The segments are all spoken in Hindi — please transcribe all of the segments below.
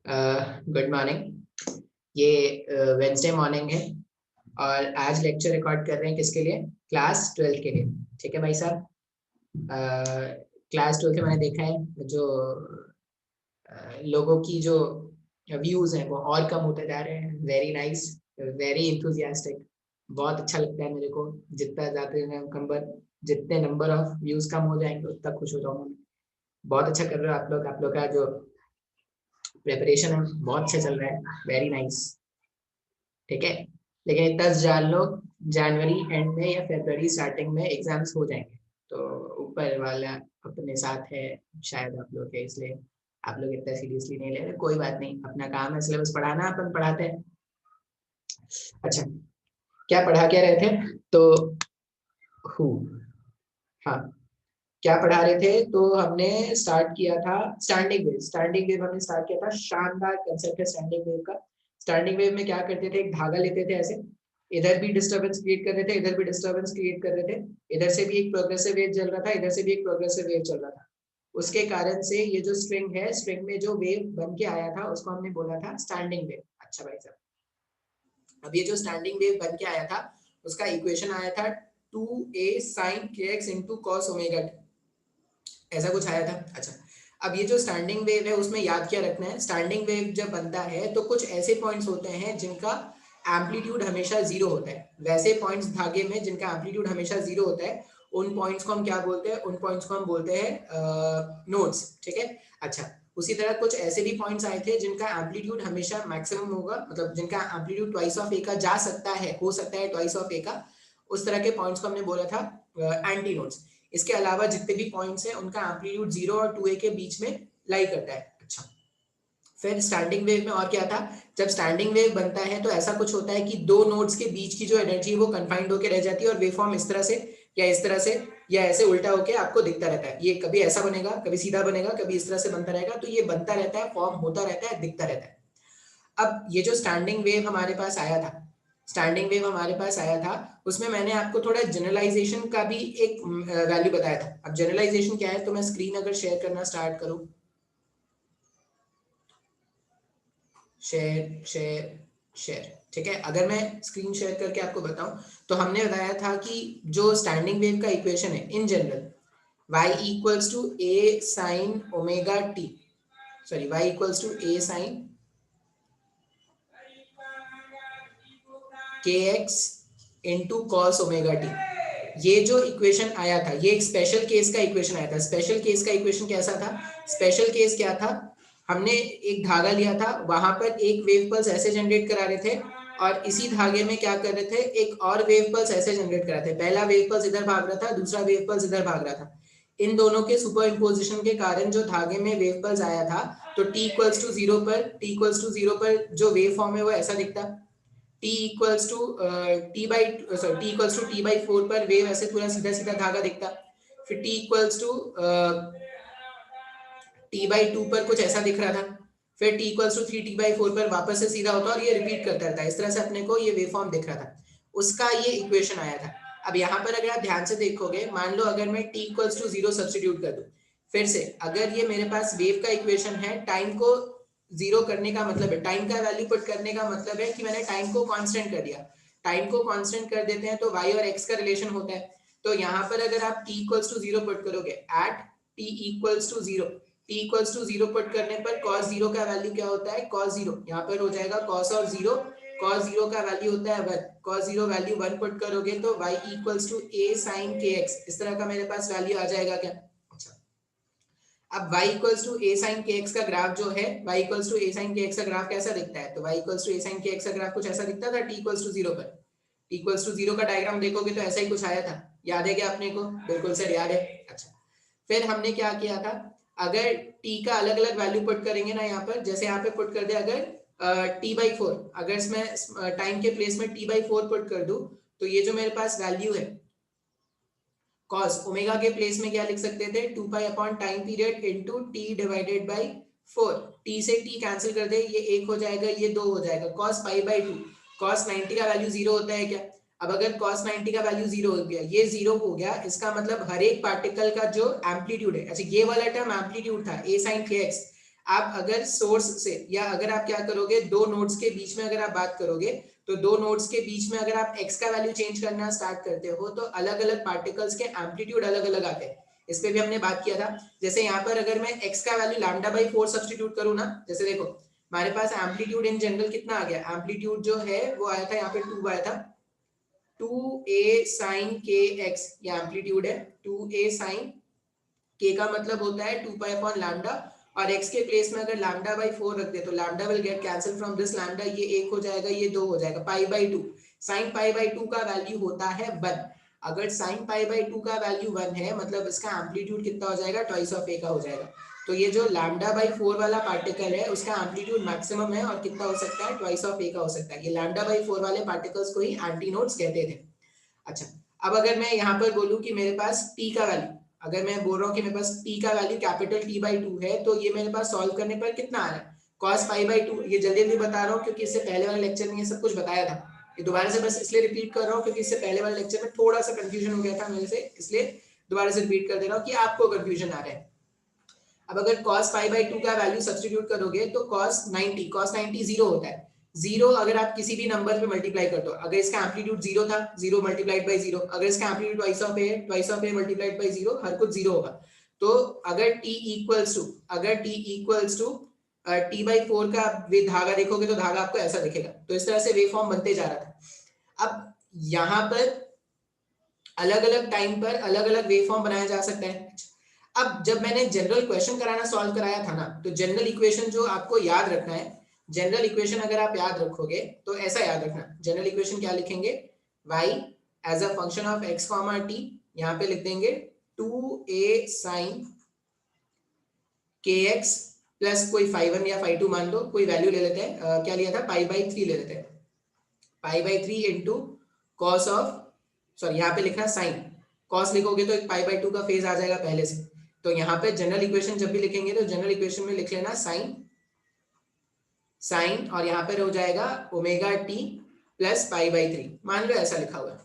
Good morning. ये वेंसडे मॉर्निंग है और आज लेक्चर रिकॉर्ड कर रहे हैं किसके लिए? क्लास 12 के लिए। ठीक है भाई साहब। क्लास 12 के मैंने देखा है जो लोगों की जो व्यूज हैं वो और कम होते जा रहे हैं। Very nice, very enthusiastic. बहुत अच्छा लगता है मेरे को। जितना ज़्यादा जितने नंबर ऑफ व्यूज कम हो जाएंगे उतना खुश हो जाऊंगा मैं। बहुत अच्छा कर रहे हो आप लोग का जो प्रेपरेशन है बहुत अच्छा चल रहा है। Very nice. ठीक है, लेकिन इतना जान लो, जनवरी एंड में या फरवरी स्टार्टिंग में एग्जाम्स हो जाएंगे, तो ऊपर वाला अपने साथ है शायद आप लोग के, इसलिए आप लोग इतना सीरियसली नहीं ले रहे। कोई बात नहीं, अपना काम है सिलेबस पढ़ाना, अपन पढ़ाते हैं। अच्छा, क्या पढ़ा क्या रहे थे? तो हु हाँ, क्या पढ़ा रहे थे? तो हमने स्टार्ट किया था स्टैंडिंग वेव। स्टैंडिंग वेव हमने स्टार्ट किया था। शानदार कंसेप्ट है स्टैंडिंग वेव का। स्टैंडिंग वेव में क्या करते थे? एक धागा लेते थे ऐसे, इधर भी डिस्टरबेंस क्रिएट कर रहे थे, इधर भी डिस्टरबेंस क्रिएट कर रहे थे। इधर से भी एक प्रोग्रेसिव वेव चल रहा था, इधर से भी एक प्रोग्रेसिव वेव चल रहा था। उसके कारण से ये जो स्ट्रिंग है, स्ट्रिंग में जो वेव बन के आया था उसको हमने बोला था स्टैंडिंग वेव। अच्छा भाई साहब, अब ये जो स्टैंडिंग वेव बन के आया था उसका इक्वेशन आया था 2a sin kx into cos omega t, ऐसा कुछ आया था। अच्छा, अब ये जो स्टैंडिंग वेव है उसमें याद क्या रखना है? स्टैंडिंग वेव जब बनता है तो कुछ ऐसे पॉइंट्स होते हैं जिनका एम्पलीट्यूड हमेशा जीरो होता है। वैसे पॉइंट्स धागे में जिनका एम्पलीट्यूड हमेशा जीरो होता है, उन पॉइंट्स को हम क्या बोलते हैं? उन पॉइंट्स को हम बोलते हैं नोड्स। ठीक है। अच्छा, उसी तरह कुछ ऐसे भी पॉइंट्स आए थे जिनका एम्पलीट्यूड हमेशा मैक्सिमम होगा, मतलब जिनका एम्पलीट्यूड ट्वाइस ऑफ ए का जा सकता है, हो सकता है ट्वाइस ऑफ ए का। उस तरह के पॉइंट्स को हमने बोला था एंटी नोड्स। इसके अलावा जितने भी पॉइंट्स हैं उनका एम्पलीट्यूड 0 और 2a के बीच में लाई करता है। अच्छा, फिर स्टैंडिंग वेव में और क्या था? जब स्टैंडिंग वेव बनता है तो ऐसा कुछ होता है कि दो नोड्स के बीच की जो एनर्जी है वो कंफाइंड होकर रह जाती है और वेव फॉर्म इस तरह से या इस तरह से या ऐसे उल्टा होकर आपको दिखता रहता है। ये कभी ऐसा बनेगा, कभी सीधा बनेगा, कभी इस तरह से बनता रहेगा। तो ये बनता रहता है, फॉर्म होता रहता है, दिखता रहता है। अब ये जो स्टैंडिंग वेव हमारे पास आया था, स्टैंडिंग वेव हमारे पास आया था, उसमें मैंने आपको थोड़ा जनरलाइजेशन का भी एक वैल्यू बताया था। अब जनरलाइजेशन क्या है? तो मैं स्क्रीन अगर शेयर करना स्टार्ट करूं, शेयर शेयर शेयर, ठीक है। अगर मैं स्क्रीन शेयर करके आपको बताऊं तो हमने बताया था कि जो स्टैंडिंग वेव का इक्वेशन है in general, y equals to A sine omega T, sorry y equals to A sine kx into cos omega T. ये जो इक्वेशन आया था ये एक स्पेशल केस का इक्वेशन आया था। स्पेशल केस का इक्वेशन कैसा था? स्पेशल केस क्या था? हमने एक धागा लिया था, वहां पर एक वेव पल्स ऐसे जनरेट करा रहे थे और इसी धागे में क्या कर रहे थे? एक और वेव पल्स ऐसे जनरेट करा थे। पहला वेव पल्स इधर भाग रहा था, दूसरा वेव पल्स इधर भाग रहा था। इन दोनों के सुपर इम्पोजिशन के कारण जो धागे में वेव पल्स आया था, तो t इक्वल्स टू जीरो पर, t इक्वल्स टू जीरो पर जो वेव फॉर्म है वो ऐसा दिखता। t equals to T by 4 पर वेव ऐसे पूरा सीधा सीधा धागा दिखता। फिर t equals to T by 2 पर कुछ ऐसा दिख रहा था। फिर t इक्वल्स टू 3t/4 पर वापस से सीधा होता और ये रिपीट करता रहता है। इस तरह से अपने को ये वेव फॉर्म दिख रहा था, उसका ये इक्वेशन आया था। अब यहाँ पर अगर आप ध्यान से देखोगे, मान लो अगर मैं t इक्वल्स टू 0 सब्स्टिट्यूट कर दूं, फिर से अगर ये मेरे पास वेव का इक्वेशन है, टाइम को जीरो करने का मतलब है, टाइम का वैल्यू पुट करने का मतलब है कि मैंने टाइम को कांस्टेंट कर दिया। टाइम को कांस्टेंट कर देते हैं तो y और x का रिलेशन होता है। तो यहाँ पर अगर आप t इक्वल्स टू 0 पुट करोगे, at t equals to 0, t equals to 0 put करने पर cos 0 का वैल्यू क्या होता है? cos 0, यहाँ पर हो जाएगा cos और 0, cos 0 का वैल्यू होता है 1, cos 0 वैल्यू 1 पुट करोगे तो y equals to a sin kx, इस तरह का मेरे पास वैल्यू आ जाएगा क्या? अच्छा, अब y equals to a sin kx का ग्राफ जो है, y equals to a sin kx का ग्राफ कैसा दिखता है? तो y equals to a sin kx का ग्राफ कुछ ऐसा दिखता था t इक्वल्स टू 0 पर। t इक्वल्स टू 0 का डायग्राम देखोगे तो ऐसा ही कुछ आया था। याद है क्या अपने को? बिल्कुल सर याद है। अच्छा, फिर हमने क्या किया था? अगर t का अलग अलग वैल्यू पुट करेंगे ना, यहाँ पर जैसे यहाँ पे पुट कर दे, अगर t/4, अगर इसमें टाइम के प्लेस में t/4 पुट कर दूं, तो ये जो मेरे पास वैल्यू है cos ओमेगा के प्लेस में क्या लिख सकते थे? 2 pi upon time period into t divided bye 4। t से t कैंसिल कर दे, ये 1 हो जाएगा, ये 2 हो जाएगा। cos π/2, cos 90 का वैल्यू 0 होता है क्या? अब अगर cos 90 का वैल्यू 0 हो गया, ये 0 हो गया, इसका मतलब हर एक पार्टिकल का जो एम्पलीट्यूड है, अच्छा ये वाला टर्म एम्पलीट्यूड था a sin kx, आप अगर सोर्स से, या अगर आप क्या करोगे, दो नोड्स के बीच में अगर आप बात करोगे, तो दो नोड्स के बीच में अगर आप x का वैल्यू चेंज करना स्टार्ट करते हो तो अलग अलग पार्टिकल्स के एम्पलीट्यूड अलग अलग आते हैं। इस पे भी हमने बात किया था। जैसे यहाँ पर अगर मैं x का वैल्यू लैम्डा बाई 4 सब्स्टिट्यूट करूँ ना, जैसे देखो हमारे पास एम्पलीट्यूड इन जनरल कितना आ गया, एम्पलीट्यूड जो है वो आया था यहाँ पे 2 आया था, 2a sin kx, ये एम्पलीट्यूड है। 2a sin k का मतलब होता है 2 पाई अपॉन लैम्डा, और x के प्लेस में अगर लैम्डा बाई 4 रख दे तो lambda will get cancel from this lambda, ये 1 हो जाएगा, ये 2 हो जाएगा, pi by 2। Sine pi by 2 का वैल्यू होता है 1। अगर साइन पाई बाई 2 का वैल्यू 1 है मतलब इसका एम्पलीट्यूड कितना हो जाएगा, ट्वाइस ऑफ a का हो जाएगा। तो ये जो लैम्डा बाई 4 वाला पार्टिकल है उसका एम्पलीट्यूड मैक्सिमम है और कितना हो सकता है, ट्वाइस ऑफ a का हो सकता है। ये लैम्डा बाई 4 वाले पार्टिकल्स को ही एंटीनोड्स कहते थे। अच्छा, अब अगर मैं यहाँ पर बोलूँ कि मेरे पास t का वैल्यू, अगर मैं बोल रहा हूँ कि मेरे पास t का वैल्यू कैपिटल T बाई 2 है, तो ये मेरे पास सॉल्व करने पर कितना आ रहा है, cos पाई बाई 2। ये जल्दी जल्दी बता रहा हूँ क्योंकि इससे पहले वाले लेक्चर में ये सब कुछ बताया था। ये दोबारा से बस इसलिए रिपीट कर रहा हूँ क्योंकि इससे पहले वाले लेक्चर में थोड़ा सा कंफ्यूजन हो गया था मेरे से, इसलिए दोबारा से रिपीट कर दे रहा हूँ कि आपको कंफ्यूजन आ रहा है। अब अगर cos पाई बाई 2 का वैल्यू सब्स्टिट्यूट करोगे तो cos 90 जीरो होता है। जीरो अगर आप किसी भी नंबर पे मल्टीप्लाई कर दो, अगर इसका एम्पलीट्यूड जीरो था, जीरो मल्टीप्लाइड बाई जीरो, अगर इसका amplitude twice of A multiplied by zero, हर कुछ जीरो होगा। तो अगर t equals to T by 4 का धागा देखोगे तो धागा आपको ऐसा दिखेगा। तो इस तरह से वेव फॉर्म बनते जा रहा था। अब यहाँ पर अलग अलग टाइम पर अलग अलग वेव फॉर्म बनाया जा सकता है। अब जब मैंने जनरल क्वेश्चन कराना सॉल्व कराया था ना, तो जनरल इक्वेशन जो आपको याद रखना है, जनरल इक्वेशन अगर आप याद रखोगे तो ऐसा याद रखना, जनरल इक्वेशन क्या लिखेंगे, y as a function of x comma t, यहाँ पे लिख देंगे 2a sin kx प्लस कोई phi1 या phi2 मान लो, कोई वैल्यू ले लेते हैं, क्या लिया था, पाई बाई 3 ले लेते हैं, पाई by 3 into cos of, sorry यहाँ पे लिखना साइन, कॉस लिखोगे तो एक पाई बाई 2 का फेज आ जाएगा पहले से। तो यहाँ पे जनरल इक्वेशन जब भी लिखेंगे तो जनरल इक्वेशन में लिख लेना साइन और यहाँ पर हो जाएगा omega T plus pi by 3, मान लो ऐसा लिखा हुआ।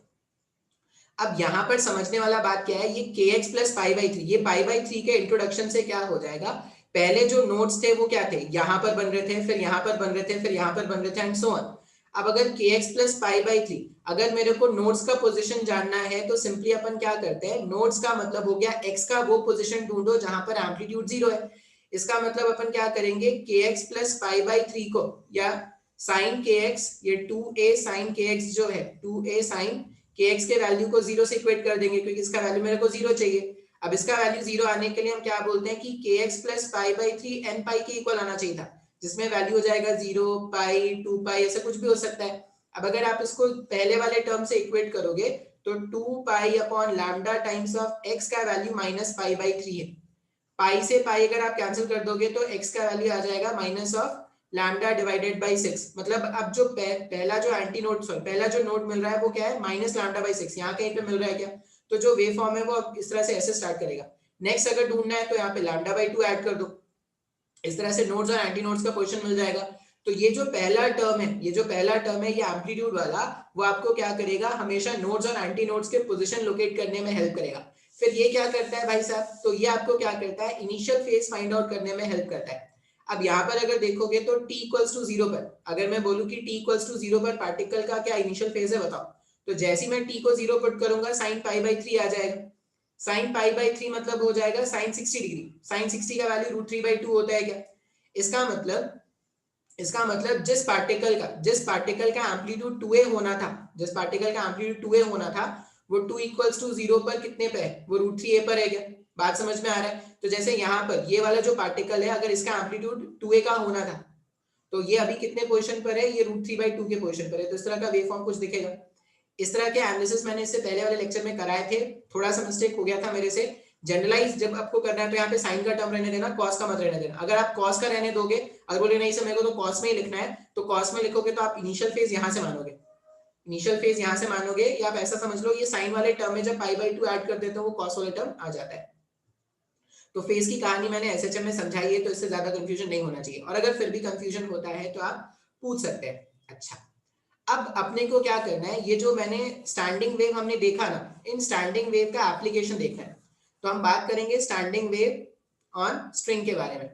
अब यहाँ पर समझने वाला बात क्या है, ये के एक्स प्लस पाई बाई 3, ये पाई बाई 3 के इंट्रोडक्शन से क्या हो जाएगा, पहले जो नोट्स थे वो क्या थे, यहाँ पर बन रहे थे, फिर यहाँ पर बन रहे थे, फिर यहाँ पर बन रहे थे एंड सो ऑन। अब अगर के एक्स प्लस पाई बाई 3, अगर मेरे को नोट्स का पोजीशन जानना है तो सिंपली अपन क्या करते हैं, नोट्स का मतलब हो गया एक्स का वो पोजीशन ढूंढो जहां पर एम्पलीट्यूड जीरो है। इसका मतलब अपन क्या करेंगे, के एक्स प्लस पाई बाई 3 को, या साइन के एक्स, ये 2a साइन के एक्स जो है, 2a साइन के एक्स के वैल्यू को जीरो से इक्वेट कर देंगे क्योंकि इसका वैल्यू मेरे को जीरो चाहिए। अब इसका वैल्यू जीरो आने के लिए हम क्या बोलते हैं कि k x plus pi by 3 n pi के इक्वल आना चाहिए था, जिसमें वैल्यू हो जाएगा 0 पाई 2 पाई, ऐसा कुछ भी हो सकता है। अब अगर आप इसको पहले वाले टर्म से इक्वेट करोगे तो 2 pi upon lambda times of x का वैल्यू माइनस पाई बाई 3 है। पाई से पाई अगर आप कैंसिल कर दोगे तो एक्स का वैल्यू आ जाएगा minus of lambda divided by 6। मतलब अब जो पहला जो एंटी नोट, सॉरी पहला जो नोट मिल रहा है वो क्या है, माइनस लैम्डा बाई 6, यहाँ कहीं पे मिल रहा है क्या, तो जो वेव फॉर्म है वो इस तरह से ऐसे स्टार्ट करेगा। नेक्स्ट अगर ढूंढना है तो यहाँ पे लैम्डा बाई 2 ऐड कर दो, इस तरह से नोट्स और एंटी नोट्स का पोजीशन मिल जाएगा। तो ये जो पहला टर्म है, ये जो पहला टर्म है, ये एम्पलीट्यूड वाला, वो आपको क्या करेगा, हमेशा नोट्स और एंटी नोट्स के पोजीशन लोकेट करने में हेल्प करेगा। फिर ये क्या करता है भाई साहब, तो ये आपको क्या करता है, इनिशियल फेज फाइंड आउट करने में हेल्प करता है। अब यहाँ पर अगर देखोगे तो t इक्वल्स टू 0 पर, अगर मैं बोलूं कि t इक्वल्स टू 0 पर पार्टिकल का क्या इनिशियल फेज है बताओ, तो जैसे ही मैं t को 0 पुट करूंगा साइन पाई बाई 3 आ जाएगा। साइन पाई बाई 3 मतलब हो जाएगा साइन 60 डिग्री, साइन 60 का वैल्यू रूट 3 बाई 2 होता है क्या। इसका मतलब जिस पार्टिकल का एम्पलीट्यूड 2a होना था, जिस पार्टिकल का एम्पलीट्यूड 2a होना था, वो 2 इक्वल्स टू 0 पर कितने पे है, वो रूट 3a पर है क्या। बात समझ में आ रहा है। तो जैसे यहाँ पर ये वाला जो पार्टिकल है, अगर इसका एम्पलीट्यूड 2a का होना था तो ये अभी कितने पोजीशन पर है, ये रूट 3 बाई 2 के पोजीशन पर है। तो इस तरह का वेव फॉर्म कुछ दिखेगा। इस तरह के एनालिसिस मैंने इससे पहले वाले लेक्चर में कराए थे, थोड़ा सा मिस्टेक हो गया था मेरे से। जनरलाइज जब आपको करना है तो यहाँ पे साइन का टर्म रहने देना, कॉस का मत रहने देना। अगर आप कॉस का रहने दोगे, अगर बोले नहीं सर मेरे को तो कॉस में ही लिखना है, तो कॉस में लिखोगे तो आप इनिशियल फेज यहाँ से मानोगे, इनिशियल फेज यहाँ से मानोगे, या आप ऐसा समझ लो ये साइन वाले टर्म में जब पाई बाई 2 ऐड कर देते हो वो कॉस वाले टर्म आ जाता है। तो फेज की कहानी मैंने एसएचएम में समझाई है, तो इससे ज्यादा कंफ्यूजन नहीं होना चाहिए, और अगर फिर भी कंफ्यूजन होता है तो आप पूछ सकते हैं। अच्छा, अब अपने को क्या करना है, ये जो मैंने स्टैंडिंग वेव हमने देखा ना, इन स्टैंडिंग वेव का एप्लीकेशन देखना है। तो हम बात करेंगे स्टैंडिंग वेव ऑन स्ट्रिंग के बारे में।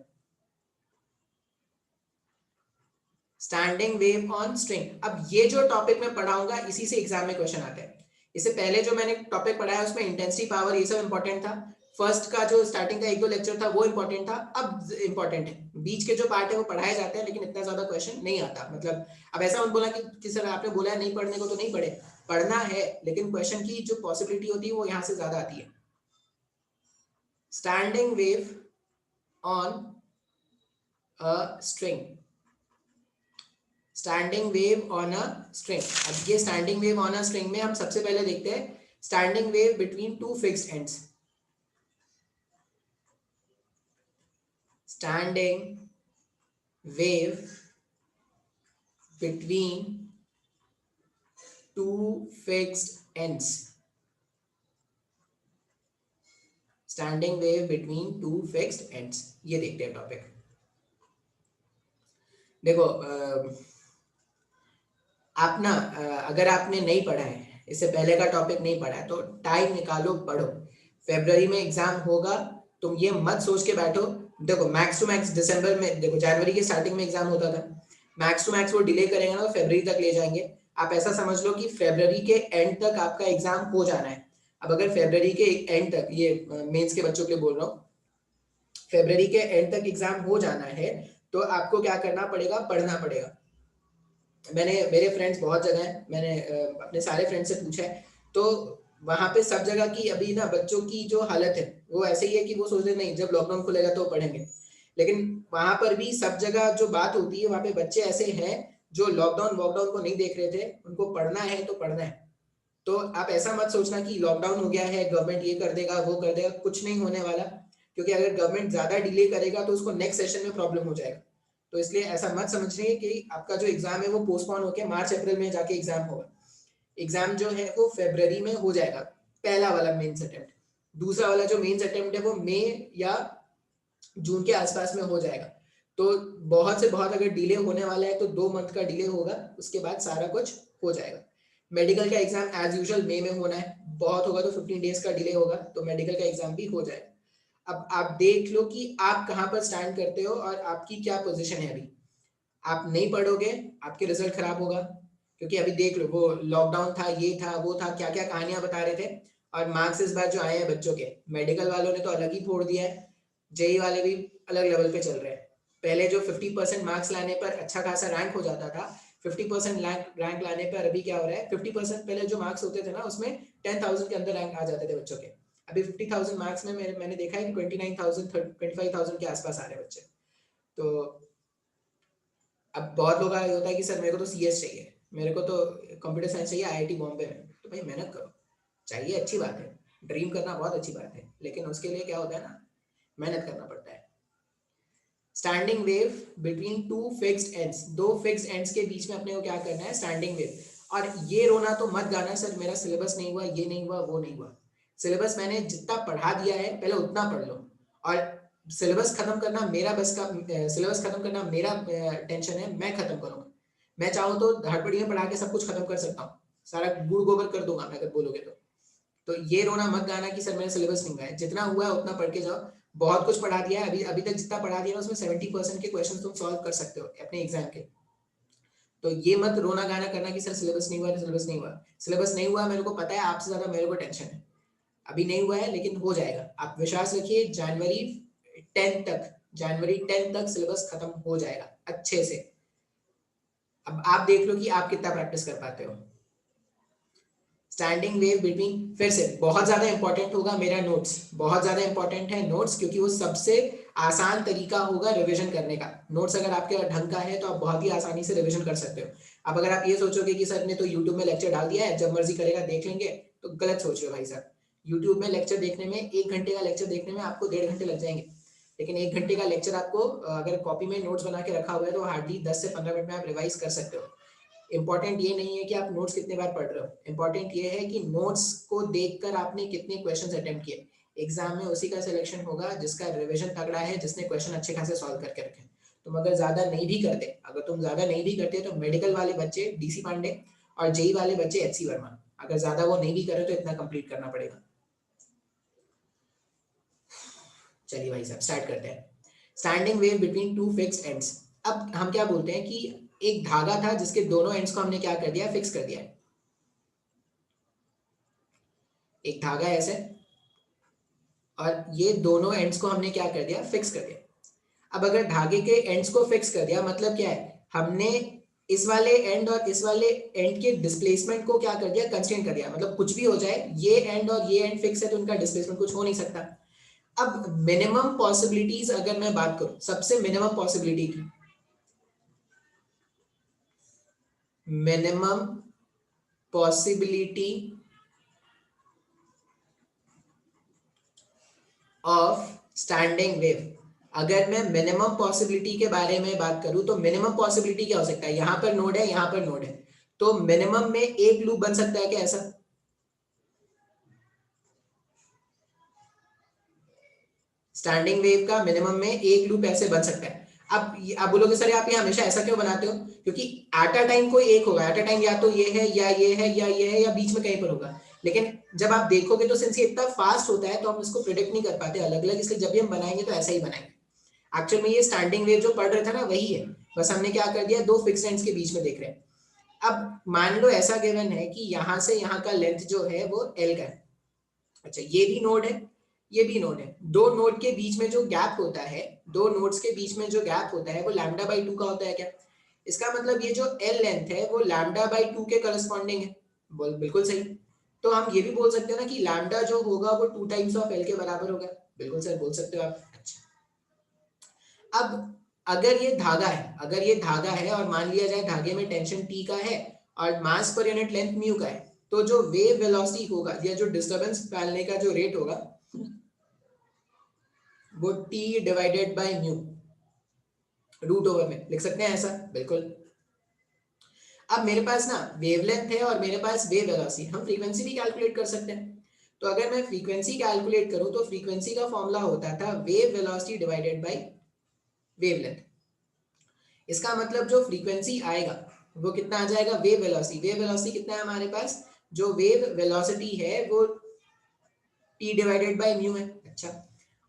Standing wave on string. अब ये जो टॉपिक मैं पढ़ाऊंगा इसी से एग्जाम में क्वेश्चन आते हैं। इससे पहले जो मैंने टॉपिक पढ़ाया उसमें इंटेंसिटी पावर ये सब इंपॉर्टेंट था। फर्स्ट का जो स्टार्टिंग का एक दो लेक्चर था वो इंपॉर्टेंट था। अब इंपॉर्टेंट है बीच के जो पार्ट है वो पढ़ाए जाते हैं, लेकिन इतना ज्यादा क्वेश्चन नहीं आता। मतलब अब ऐसा मत बोला कि सर आपने बोला है नहीं पढ़ने को तो नहीं पढ़े, पढ़ना है, लेकिन क्वेश्चन की जो पॉसिबिलिटी होती है वो यहाँ से ज्यादा आती है। Standing wave on a string, standing wave on a string. अब ये standing wave on a string में हम सबसे पहले देखते हैं standing wave between two fixed ends. Standing wave between two fixed ends, standing wave between two fixed ends, ये देखते हैं टॉपिक। देखो आप ना अगर आपने नहीं पढ़ा है, इससे पहले का टॉपिक नहीं पढ़ा है, तो टाइम निकालो पढ़ो। फरवरी में एग्जाम होगा, तुम ये मत सोच के बैठो। देखो मैक्स टू मैक्स दिसंबर में, देखो जनवरी के स्टार्टिंग में एग्जाम होता था, मैक्स टू मैक्स वो डिले करेंगे ना तो फरवरी तक ले जाएंगे। आप ऐसा समझ लो कि फरवरी के एंड तक आपका एग्जाम हो जाना है। अब अगर फरवरी के एंड तक, ये मेंस के बच्चों के लिए बोल रहा हूँ, फरवरी के एंड तक एग्जाम हो जाना है तो आपको क्या करना पड़ेगा, पढ़ना पड़ेगा। मैंने, मेरे फ्रेंड्स बहुत जगह हैं, मैंने अपने सारे फ्रेंड्स से पूछा है, तो वहां पे सब जगह की अभी ना बच्चों की जो हालत है वो ऐसे ही है कि वो सोचते नहीं जब लॉकडाउन खुलेगा तो पढ़ेंगे। लेकिन वहां पर भी सब जगह जो बात होती है, वहां पे बच्चे ऐसे हैं जो लॉकडाउन वॉकडाउन को नहीं देख रहे थे, उनको पढ़ना है तो पढ़ना है। तो आप ऐसा मत सोचना कि लॉकडाउन हो गया है गवर्नमेंट ये कर देगा वो कर देगा, कुछ नहीं होने वाला। क्योंकि अगर गवर्नमेंट ज्यादा डिले करेगा तो उसको नेक्स्ट सेशन में प्रॉब्लम हो जाएगा। तो इसलिए ऐसा मत समझिए कि आपका जो एग्जाम है वो पोस्टपोन होकर मार्च अप्रैल में जाके एग्जाम होगा। एग्जाम जो है वो फरवरी में हो जाएगा, पहला वाला मेंस अटेम्प्ट। दूसरा वाला जो मेंस अटेम्प्ट है वो मई या जून के आसपास में हो जाएगा। तो बहुत से बहुत अगर डिले होने वाला है तो 2 मंथ का डिले होगा, उसके बाद सारा कुछ हो जाएगा। मेडिकल का एग्जाम एज यूजुअल मई में होना है, बहुत होगा तो 15 डेज का डिले होगा, तो मेडिकल का एग्जाम भी हो जाएगा। अब आप देख लो कि आप कहाँ पर स्टैंड करते हो और आपकी क्या पोजीशन है अभी। आप नहीं पढ़ोगे आपके रिजल्ट खराब होगा, क्योंकि अभी देख लो वो लॉकडाउन था, ये था वो था, क्या क्या कहानियां बता रहे थे। और मार्क्स इस बार जो आए हैं बच्चों के, मेडिकल वालों ने तो अलग ही फोड़ दिया है, जेई वाले भी अलग लेवल पे चल रहे हैं। पहले जो 50% मार्क्स लाने पर अच्छा खासा रैंक हो जाता था, 50% रैंक लाने पर अभी क्या हो रहा है, 50% पहले जो मार्क्स होते थे ना उसमें 10,000 के अंदर रैंक आ जाते थे बच्चों के। अभी 50,000 मार्क्स में मैंने देखा है कि 29,000 25,000 के आसपास आ रहे हैं बच्चे। तो अब बहुत लोग का ये होता है कि सर मेरे को तो सीएस चाहिए, मेरे को तो कंप्यूटर साइंस चाहिए आईआईटी बॉम्बे में। तो भाई मेहनत करो, चाहिए अच्छी बात है, ड्रीम करना बहुत अच्छी बात है, लेकिन उसके लिए क्या होता है ना, मेहनत करना पड़ता है। Standing wave between two fixed ends, दो फिक्स्ड एंड्स के बीच में अपने को क्या करना है, स्टैंडिंग वेव। और ये रोना तो मत गाना सर मेरा सिलेबस नहीं हुआ, ये नहीं हुआ वो नहीं हुआ। सिलेबस मैंने जितना पढ़ा दिया है पहले उतना पढ़ लो। और सिलेबस खत्म करना मेरा बस का, सिलेबस खत्म करना मेरा टेंशन है, मैं खत्म करूंगा। मैं चाहूँ तो हड़बड़ी में पढ़ा के सब कुछ खत्म कर सकता हूँ, सारा गुड़ गोबर कर दूंगा मैं अगर बोलोगे तो ये रोना मत गाना कि सर मेरा सिलेबस नहीं हुआ है, जितना हुआ है उतना पढ़ के जाओ। बहुत कुछ पढ़ा दिया है, अभी अभी तक जितना पढ़ा दिया है उसमें 70% के क्वेश्चन तुम सॉल्व कर सकते हो अपने एग्जाम के। तो ये मत रोना गाना करना कि सर सिलेबस नहीं हुआ, सिलेबस नहीं हुआ। सिलेबस नहीं हुआ मेरे को पता है, आपसे ज्यादा मेरे को टेंशन है। अभी नहीं हुआ है लेकिन हो जाएगा, आप विश्वास रखिए। जनवरी 10 तक सिलेबस खत्म हो जाएगा अच्छे से। अब आप देख लो कि आप कितना प्रैक्टिस कर पाते हो। स्टैंडिंग वेव बिटवीन, फिर से बहुत ज्यादा इंपॉर्टेंट होगा मेरा नोट्स, बहुत ज्यादा इंपॉर्टेंट है नोट्स, क्योंकि वो सबसे आसान तरीका होगा रिवीजन करने का। नोट्स अगर आपके ढंग का है तो आप बहुत ही आसानी से रिवीजन कर सकते हो। अब अगर आप ये सोचोगे कि सर ने तो यूट्यूब में लेक्चर डाल दिया है जब मर्जी करेगा देख लेंगे, तो गलत सोच रहे हो भाई साहब। यूट्यूब में लेक्चर देखने में, 1 घंटे का लेक्चर देखने में आपको 1.5 घंटे लग जाएंगे, लेकिन 1 घंटे का लेक्चर आपको अगर कॉपी में नोट्स बना के रखा हुआ है तो हार्डली 10 से 15 मिनट में आप रिवाइज कर सकते हो। इंपॉर्टेंट ये नहीं है कि आप नोट्स कितने बार पढ़ रहे हो, इंपॉर्टेंट ये है कि नोट्स को देखकर आपने कितने क्वेश्चंस अटेम्प्ट किए। एग्जाम में उसी का सिलेक्शन होगा जिसका रिवीजन तगड़ा है, जिसने क्वेश्चन अच्छे खासे सॉल्व करके रखे। तुम अगर ज्यादा नहीं भी करते, अगर तुम ज्यादा नहीं भी करते तो मेडिकल वाले बच्चे डीसी पांडे और जेई वाले बच्चे एचसी वर्मा, अगर ज्यादा वो नहीं भी करे तो इतना कंप्लीट करना पड़ेगा। चलिए भाई साहब स्टार्ट करते हैं। Standing wave between two fixed ends. अब हम क्या बोलते हैं कि एक धागा था जिसके दोनों एंड्स को हमने क्या कर दिया, फिक्स कर दिया है। एक धागा ऐसे और ये दोनों एंड्स को हमने क्या कर दिया, फिक्स कर दिया। अब अगर धागे के एंड्स को फिक्स कर दिया मतलब क्या है, हमने इस वाले एंड और इस वाले एंड के डिस्प्लेसमेंट को क्या कर दिया, कंस्ट्रेंट कर दिया। मतलब कुछ भी हो जाए, ये एंड और ये एंड फिक्स है तो उनका डिस्प्लेसमेंट कुछ हो नहीं सकता। अब मिनिमम पॉसिबिलिटीज अगर मैं बात करूं, सबसे मिनिमम पॉसिबिलिटी की, minimum possibility of standing wave, अगर मैं मिनिमम पॉसिबिलिटी के बारे में बात करूं तो मिनिमम पॉसिबिलिटी क्या हो सकता है, यहां पर नोड है, यहां पर नोड है, तो मिनिमम में एक लूप बन सकता है क्या ऐसा? स्टैंडिंग वेव का मिनिमम में एक लूप ऐसे बन सकता है। अब बोलोगे सर आप ये हमेशा ऐसा क्यों बनाते हो, क्योंकि एट अ टाइम कोई एक होगा, एट अ टाइम या तो ये है या ये है या ये है या बीच में कहीं पर होगा। लेकिन जब आप देखोगे तो सिंस ये इतना फास्ट होता है तो हम इसको प्रिडिक्ट नहीं कर पाते अलग अलग, इसलिए जब भी हम बनाएंगे तो ऐसा ही बनाएंगे। एक्चुअल में ये स्टैंडिंग वेव जो पढ़ रहे थे ना वही है, बस हमने क्या कर दिया, दो फिक्स्ड एंड्स के बीच में देख रहे हैं। अब मान लो ऐसा गिवन है कि यहां से यहां का लेंथ जो है वो एल का है। अच्छा ये भी नोड है, ये भी नोड है, दो नोड के बीच में जो गैप होता है, दो नोड्स के बीच में जो गैप होता है वो लैम्डा बाई 2 का होता है क्या? इसका मतलब ये जो एल लेंथ है वो लैम्डा बाई 2 के करस्पॉन्डिंग है। बोल बिल्कुल सही। तो हम ये भी बोल सकते हैं ना कि लैम्डा जो होगा वो 2 टाइम्स ऑफ एल के बराबर होगा। बिल्कुल सर बोल सकते हो आप। अच्छा अब अगर ये धागा है, अगर ये धागा है और मान लिया जाए धागे में टेंशन टी का है और मास पर यूनिट लेंथ म्यू का है, तो जो वेव वेलोसिटी होगा या जो डिस्टरबेंस फैलने का जो रेट होगा वो t divided by mu root over में लिख सकते हैं ऐसा। बिल्कुल। अब मेरे पास ना वेवलेंथ है और मेरे पास वेव वेलोसिटी, हम फ्रीक्वेंसी भी कैलकुलेट कर सकते हैं। तो अगर मैं फ्रीक्वेंसी कैलकुलेट करूं तो फ्रीक्वेंसी का फॉर्मूला होता था wave velocity divided by wavelength. इसका मतलब जो फ्रीक्वेंसी आएगा वो कितना आ जाएगा, वेव वेलोसिटी। वेव वेलोसिटी कितना है हमारे पास, जो वेव वेलोसिटी है वो t डिवाइडेड बाय म्यू है। अच्छा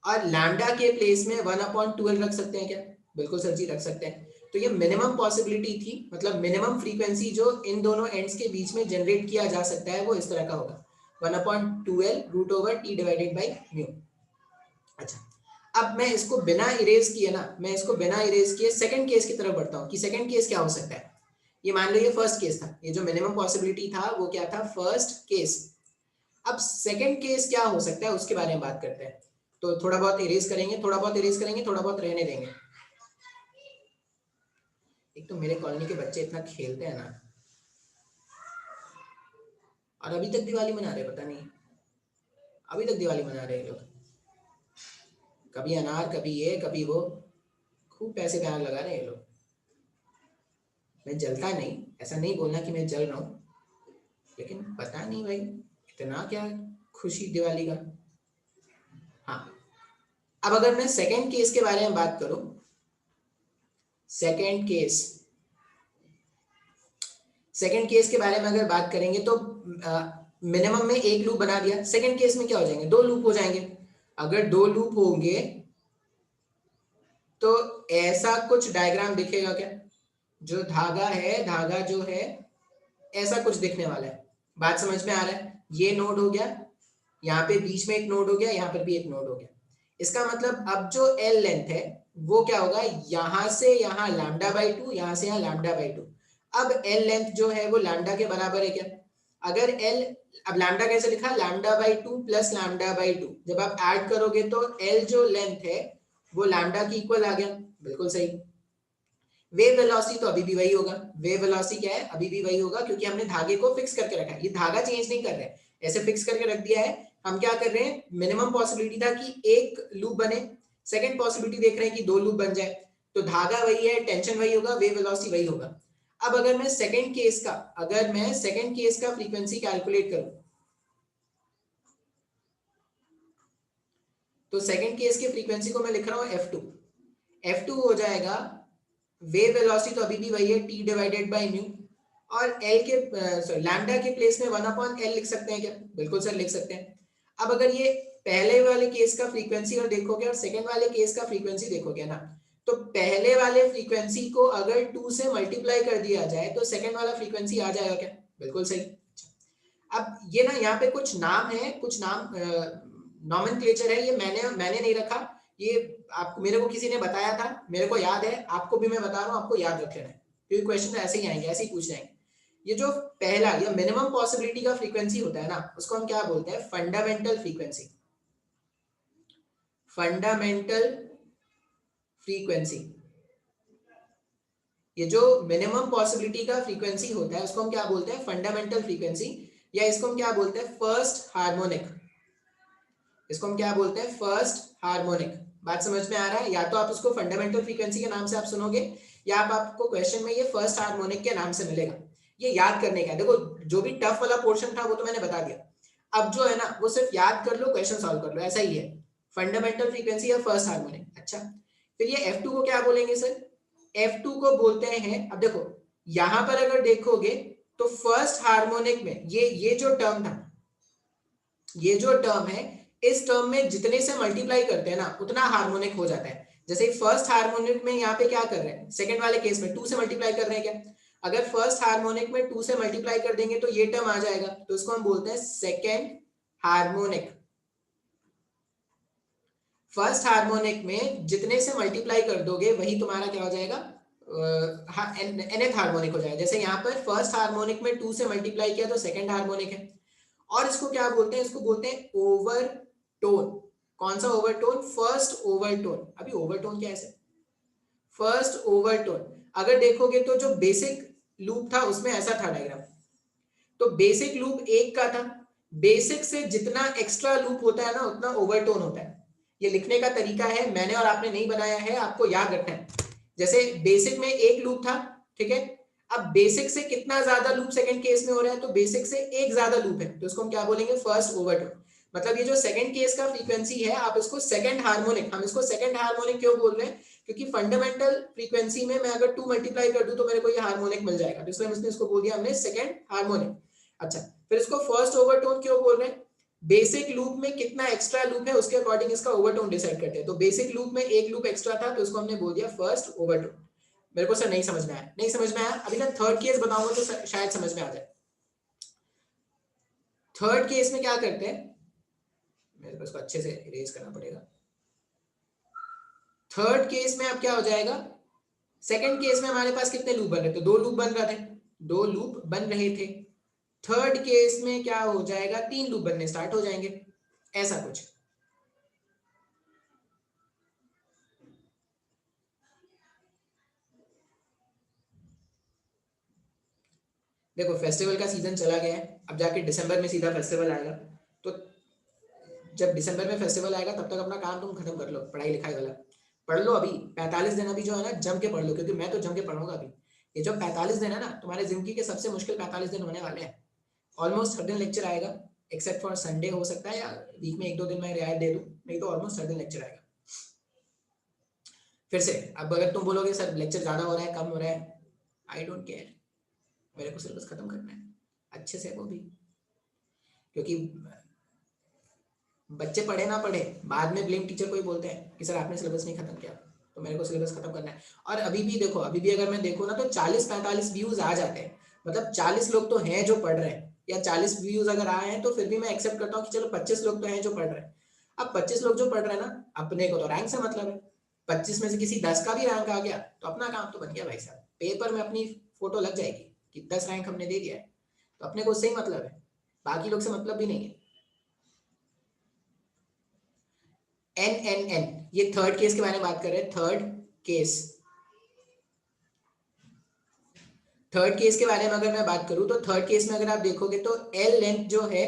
और लैम्डा के प्लेस में 1/12 रख सकते हैं क्या? बिल्कुल सर जी रख सकते हैं। तो ये मिनिमम पॉसिबिलिटी थी, मतलब मिनिमम फ्रीक्वेंसी जो इन दोनों एंड्स के बीच में जनरेट किया जा सकता है वो इस तरह का होगा 1/12 root over t divided by mu. अच्छा अब मैं इसको बिना इरेज किए ना, मैं इसको बिना इरेज किए सेकंड केस की तरफ बढ़ता हूँ कि सेकंड केस क्या हो सकता है। ये मान लो ये फर्स्ट केस था, ये जो मिनिमम पॉसिबिलिटी था वो क्या था, फर्स्ट केस। अब सेकंड केस क्या हो सकता है उसके बारे में बात करते हैं। तो थोड़ा बहुत इरेज करेंगे, थोड़ा बहुत इरेज करेंगे, थोड़ा बहुत रहने देंगे। एक तो मेरे कॉलोनी के बच्चे इतना खेलते हैं ना, और अभी तक दिवाली मना रहे, पता नहीं अभी तक दिवाली मना रहे हैं लोग। कभी अनार, कभी ये, कभी वो, खूब पैसे प्यार लगा रहे हैं लोग। मैं जलता नहीं, ऐसा नहीं बोलना कि मैं जल रहा हूँ, लेकिन पता नहीं भाई इतना क्या खुशी दिवाली का। हाँ अब अगर मैं सेकंड केस के बारे में बात करूं, सेकंड केस, सेकंड केस के बारे में अगर बात करेंगे तो मिनिमम में एक लूप बना दिया, सेकंड केस में क्या हो जाएंगे, दो लूप हो जाएंगे। अगर दो लूप होंगे तो ऐसा कुछ डायग्राम दिखेगा क्या, जो धागा है, धागा जो है ऐसा कुछ दिखने वाला है। बात समझ में आ रहा है, ये नोड हो गया, यहाँ पे बीच में एक नोड हो गया, यहाँ पर भी एक नोड हो गया। इसका मतलब अब जो एल लेंथ है वो क्या होगा, यहां से यहाँ लैम्डा बाई 2, यहाँ से यहाँ लैम्डा बाई 2। अब एल लेंथ जो है वो लैम्डा के बराबर है क्या? अगर एल, अब लैम्डा कैसे लिखा, lambda by 2 plus lambda by 2, जब आप ऐड करोगे तो एल जो लेंथ है वो लैम्डा की इक्वल आ गया। बिल्कुल सही। वेव वेलोसिटी तो अभी भी वही होगा, वेव वेलोसिटी क्या है, अभी भी वही होगा, क्योंकि हमने धागे को फिक्स करके रखा है, ये धागा चेंज नहीं कर रहे हैं, ऐसे फिक्स करके रख दिया है। हम क्या कर रहे हैं, मिनिमम पॉसिबिलिटी था कि एक लूप बने, सेकंड पॉसिबिलिटी देख रहे हैं कि दो लूप बन जाए, तो धागा वही है, टेंशन वही होगा, वेव वेलोसिटी वही होगा। अब अगर मैं सेकंड केस का, अगर मैं सेकंड केस का फ्रीक्वेंसी कैलकुलेट करूं तो सेकंड केस के फ्रीक्वेंसी को मैं लिख रहा हूं f2। f2 हो जाएगा, वेव वेलोसिटी तो अभी भी वही है t डिवाइडेड बाय म्यू, और l के सॉरी लैम्डा के प्लेस में 1/l लिख सकते हैं क्या? बिल्कुल सर लिख सकते हैं। अब अगर ये पहले वाले केस का फ्रीक्वेंसी और देखोगे और सेकंड वाले केस का फ्रीक्वेंसी देखोगे ना, तो पहले वाले फ्रीक्वेंसी को अगर 2 से मल्टीप्लाई कर दिया जाए तो सेकंड वाला फ्रीक्वेंसी आ जाएगा क्या? बिल्कुल सही। अब ये ना यहाँ पे कुछ नाम है, कुछ नाम नॉमेनक्लेचर है, ये मैंने नहीं रखा, ये आप मेरे को किसी ने बताया था, मेरे को याद है, आपको भी मैं बता रहा हूँ, आपको याद रख लेना है क्योंकि क्वेश्चन ऐसे ही आएंगे, ऐसे ही पूछ जाएंगे। ये जो पहला या मिनिमम पॉसिबिलिटी का फ्रीक्वेंसी होता है ना, उसको हम क्या बोलते हैं? Fundamental frequency. फंडामेंटल फ्रीक्वेंसी, ये जो मिनिमम पॉसिबिलिटी का फ्रीक्वेंसी होता है उसको हम क्या बोलते हैं? फंडामेंटल फ्रीक्वेंसी, या इसको हम क्या बोलते हैं? First harmonic. इसको हम क्या बोलते हैं? First harmonic. बात समझ में आ रहा है? या तो आप उसको फंडामेंटल फ्रीक्वेंसी के नाम से आप सुनोगे, या आपको क्वेश्चन में ये फर्स्ट हार्मोनिक के नाम से मिलेगा। ये याद करने का है। देखो जो भी टफ वाला पोर्शन था वो तो मैंने बता दिया, अब जो है ना वो सिर्फ याद कर लो, क्वेश्चन सॉल्व कर लो, ऐसा ही है। फंडामेंटल फ्रीक्वेंसी या फर्स्ट हार्मोनिक। अच्छा, फिर ये F2 को क्या बोलेंगे सर? F2 को बोलते हैं, अब देखो यहां पर अगर देखोगे तो फर्स्ट हार्मोनिक में ये जो टर्म था, ये जो टर्म है, इस टर्म में जितने से मल्टीप्लाई करते हैं ना उतना हार्मोनिक हो जाता है। जैसे फर्स्ट हार्मोनिक में यहाँ पे क्या कर रहे हैं? सेकंड वाले केस में 2 से मल्टीप्लाई कर रहे हैं क्या? अगर फर्स्ट हार्मोनिक में 2 से मल्टीप्लाई कर देंगे तो ये टर्म आ जाएगा, तो इसको हम बोलते हैं सेकंड हार्मोनिक। फर्स्ट हार्मोनिक में जितने से मल्टीप्लाई कर दोगे वही तुम्हारा क्या हो जाएगा? nth हार्मोनिक हो जाएगा। जैसे यहाँ पर फर्स्ट हार्मोनिक में 2 से मल्टीप्लाई किया तो सेकंड हार्मोनिक है। और इसको क्या बोलते हैं? इसको बोलते हैं ओवरटोन। कौन सा ओवरटोन? First overtone. अभी ओवरटोन क्या है? First overtone. अगर देखोगे तो जो बेसिक लूप था उसमें ऐसा था डायग्राम, तो बेसिक लूप 1 का था, बेसिक से जितना एक्स्ट्रा लूप होता है ना उतना ओवरटोन होता है। ये लिखने का तरीका है, मैंने और आपने नहीं बनाया है, आपको याद रखना है। जैसे बेसिक में 1 लूप था, ठीक है, अब बेसिक से कितना ज्यादा लूप सेकंड केस में हो रहा है? तो बेसिक से 1 ज्यादा लूप है, तो इसको हम क्या बोलेंगे? First overtone. मतलब ये जो सेकंड केस का फ्रीक्वेंसी है, आप इसको सेकंड हार्मोनिक, हम इसको सेकंड हार्मोनिक क्यों बोल रहे हैं? क्योंकि फंडामेंटल फ्रीक्वेंसी में मैं अगर 2 मल्टीप्लाई कर दूं तो मेरे को ये हार्मोनिक मिल जाएगा, तो इसलिए हमने इसको बोल दिया हमने सेकंड हार्मोनिक। अच्छा, फिर इसको फर्स्ट ओवरटोन क्यों बोल रहे हैं? बेसिक लूप में कितना एक्स्ट्रा लूप है उसके अकॉर्डिंग इसका ओवरटोन डिसाइड करते हैं। तो बेसिक लूप में 1 लूप एक्स्ट्रा था तो इसको हमने बोल दिया फर्स्ट ओवरटोन। मेरे को सर नहीं समझ में आया, नहीं समझ में आया? अभी ना थर्ड केस बताऊंगा तो शायद समझ में आ जाए। थर्ड केस में क्या करते हैं, मेरे को इसको अच्छे से इरेज करना पड़ेगा। थर्ड केस में अब क्या हो जाएगा? सेकंड केस में हमारे पास कितने लूप बन रहे थे? 2 लूप बन रहे थे, 2 लूप बन रहे थे। थर्ड केस में क्या हो जाएगा? 3 लूप बनने स्टार्ट हो जाएंगे, ऐसा कुछ। देखो फेस्टिवल का सीजन चला गया है, अब जाके दिसंबर में सीधा फेस्टिवल आएगा, तो जब दिसंबर में फेस्टिवल आएगा तब तक अपना काम तुम खत्म कर लो, पढ़ाई लिखाई वाला पढ़ लो। अभी 45 दिन अभी जो है ना जम के पढ़ लो, क्योंकि मैं तो जम के पढ़ूंगा अभी। ये जो 45 दिन है ना तुम्हारे जिंदगी के सबसे मुश्किल 45 दिन होने वाले हैं। ऑलमोस्ट हर दिन लेक्चर आएगा, एक्सेप्ट फॉर संडे हो सकता है, या वीक में 1-2 दिन मैं रियायत दे दूं, नहीं तो ऑलमोस्ट हर दिन लेक्चर आएगा। फिर से अब अगर तुम बोलोगे सर लेक्चर ज्यादा हो रहा है, कम हो रहा है, आई डोंट केयर, मेरे को सिलेबस खत्म करना है अच्छे से, वो भी क्योंकि बच्चे पढ़े ना पढ़े बाद में ब्लेम टीचर को ही बोलते हैं कि सर आपने सिलेबस नहीं खत्म किया, तो मेरे को सिलेबस खत्म करना है। और अभी भी देखो, अभी भी अगर मैं देखूँ ना तो 40-45 व्यूज आ जाते हैं, मतलब 40 लोग तो हैं जो पढ़ रहे हैं, या 40 व्यूज अगर आए हैं तो फिर भी मैं एक्सेप्ट करता हूँ कि चलो 25 लोग तो हैं जो पढ़ रहे हैं। अब 25 लोग जो पढ़ रहे हैं ना, अपने को तो रैंक से मतलब है, 25 में से किसी 10 का भी रैंक आ गया तो अपना काम तो बन गया भाई साहब, पेपर में अपनी फोटो लग जाएगी कि 10 रैंक हमने दे दिया है, तो अपने को उससे ही मतलब है, बाकी लोग से मतलब भी नहीं है। NNN, ये थर्ड केस के बारे में बात कर रहे हैं, थर्ड केस। थर्ड केस के बारे में अगर मैं बात करूं तो थर्ड केस में अगर आप देखोगे तो L लेंथ जो है,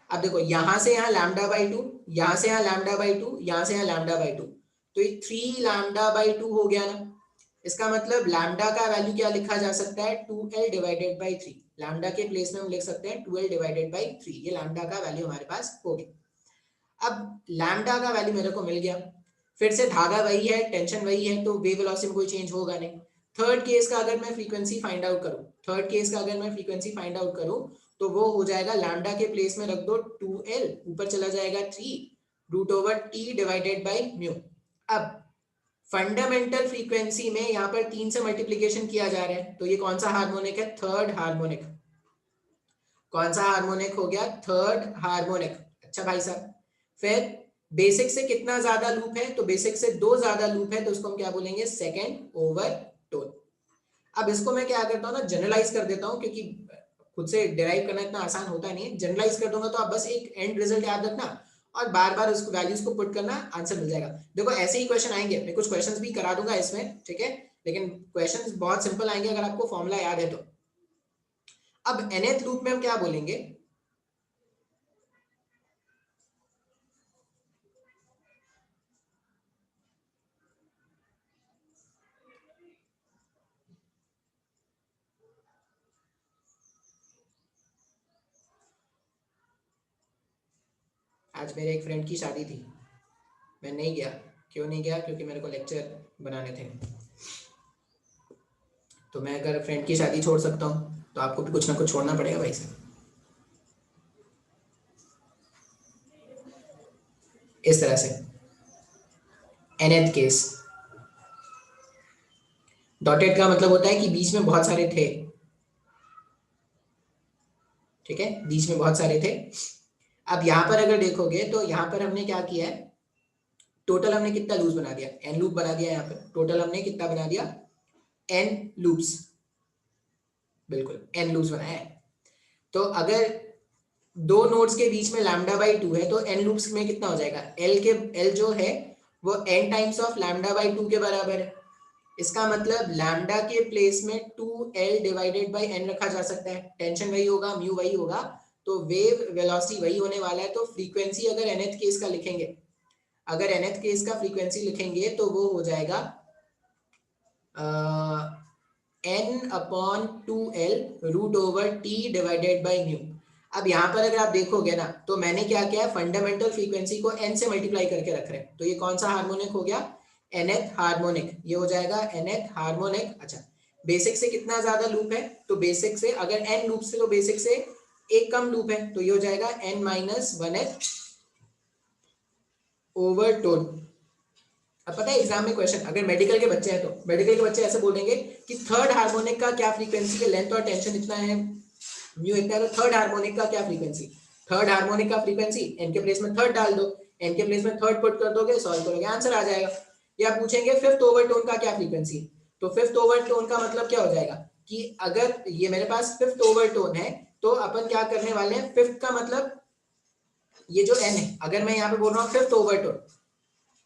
अब देखो यहां से यहाँ λ/2, यहां से यहाँ λ/2, यहां से यहाँ λ/2, तो ये 3 λ/2 हो गया ना। इसका मतलब लैम्डा का वैल्यू क्या लिखा जा सकता है? 2L divided by 3। लैम्डा के प्लेस में हम लिख सकते हैं 2L डिवाइडेड बाई 3, ये लैम्डा का वैल्यू हमारे पास हो गया। अब लैम्डा का वैल्यू मेरे को मिल गया, फिर से धागा वही है, टेंशन वही है, तो वेव वेलोसिटी में कोई चेंज होगा नहीं। थर्ड केस का अगर मैं फ्रीक्वेंसी फाइंड आउट करूं, थर्ड केस का अगर मैं फ्रीक्वेंसी फाइंड आउट करूं तो वो हो जाएगा लैम्डा के प्लेस में रख दो 2L, ऊपर चला जाएगा 3 √T डिवाइडेड बाई म्यू। अब फंडामेंटल फ्रीक्वेंसी में यहाँ पर 3 से मल्टीप्लीकेशन किया जा रहा है, तो ये कौन सा हार्मोनिक है? Third harmonic. कौन सा हार्मोनिक हो गया? Third harmonic. अच्छा भाई साहब, फिर बेसिक से कितना ज्यादा लूप है? तो बेसिक से 2 ज्यादा लूप है, तो उसको हम क्या बोलेंगे? Second overtone. अब इसको मैं क्या करता हूँ ना, जनरलाइज कर देता हूँ, क्योंकि खुद से डिराइव करना इतना आसान होता नहीं है। जनरलाइज कर दूंगा तो आप बस एक एंड रिजल्ट याद रखना और बार बार उसको वैल्यूज को पुट करना, आंसर मिल जाएगा। देखो ऐसे ही क्वेश्चन आएंगे, मैं कुछ क्वेश्चंस भी करा दूंगा इसमें, ठीक है, लेकिन क्वेश्चंस बहुत सिंपल आएंगे अगर आपको फॉर्मूला याद है तो। अब nth लूप में हम क्या बोलेंगे? आज मेरे एक फ्रेंड की शादी थी, मैं नहीं गया। क्यों नहीं गया? क्योंकि मेरे को लेक्चर बनाने थे। तो मैं अगर फ्रेंड की शादी छोड़ सकता हूँ तो आपको भी कुछ ना कुछ छोड़ना पड़ेगा भाई साहब। इस तरह से nth केस। डॉटेड का मतलब होता है कि बीच में बहुत सारे थे, ठीक है, बीच में बहुत सारे थे। अब यहाँ पर अगर देखोगे तो यहाँ पर हमने क्या किया है, टोटल हमने कितना लूप्स बना दिया? n लूप बना दिया। यहाँ पर टोटल हमने कितना बना दिया? n लूप्स, बिल्कुल n लूप्स बनाया है। तो अगर दो नोड्स के बीच में लैम्डा बाई 2 है तो n लूप्स में कितना हो जाएगा? l जो है वो n times of lambda by 2 के बराबर है। इसका मतलब लैम्डा के प्लेस में 2l डिवाइडेड बाई n रखा जा सकता है। टेंशन वही होगा, म्यू वही होगा, तो वेव वेलोसिटी वही होने वाला है। तो फ्रीक्वेंसी अगर nth केस का लिखेंगे, अगर nth केस का फ्रीक्वेंसी लिखेंगे तो वो हो जाएगा n upon 2l root over t divided by mu. अब यहाँ पर अगर आप देखोगे ना तो मैंने क्या किया है, फंडामेंटल फ्रीक्वेंसी को n से मल्टीप्लाई करके रख रहे हैं। तो ये कौन सा हार्मोनिक हो गया? nth harmonic. ये हो जाएगा nth हार्मोनिक। अच्छा, बेसिक से कितना ज्यादा लूप है? तो बेसिक से अगर n लूप से, तो बेसिक से एक कम लूप है, तो ये हो जाएगा n minus 1th over tone. अब पता है एग्जाम में क्वेश्चन, अगर मेडिकल के बच्चे हैं तो मेडिकल के बच्चे ऐसे बोलेंगे कि थर्ड हार्मोनिक का क्या फ्रीक्वेंसी है, लेंथ और टेंशन इतना है, म्यू इतना है, तो थर्ड हार्मोनिक का क्या फ्रीक्वेंसी? थर्ड हार्मोनिक का फ्रीक्वेंसी n के प्लेस में थर्ड डाल दो, n के प्लेस में थर्ड पुट कर दोगे, सॉल्व करोगे, आंसर आ जाएगा। या पूछेंगे फिफ्थ ओवरटोन का क्या फ्रीक्वेंसी है, तो फिफ्थ ओवरटोन का मतलब क्या हो जाएगा कि अगर ये मेरे पास फिफ्थ ओवरटोन है तो अपन क्या करने वाले हैं, फिफ्थ का मतलब ये जो n है, अगर मैं यहाँ पे बोल रहा हूँ फिफ्थ ओवरटोन,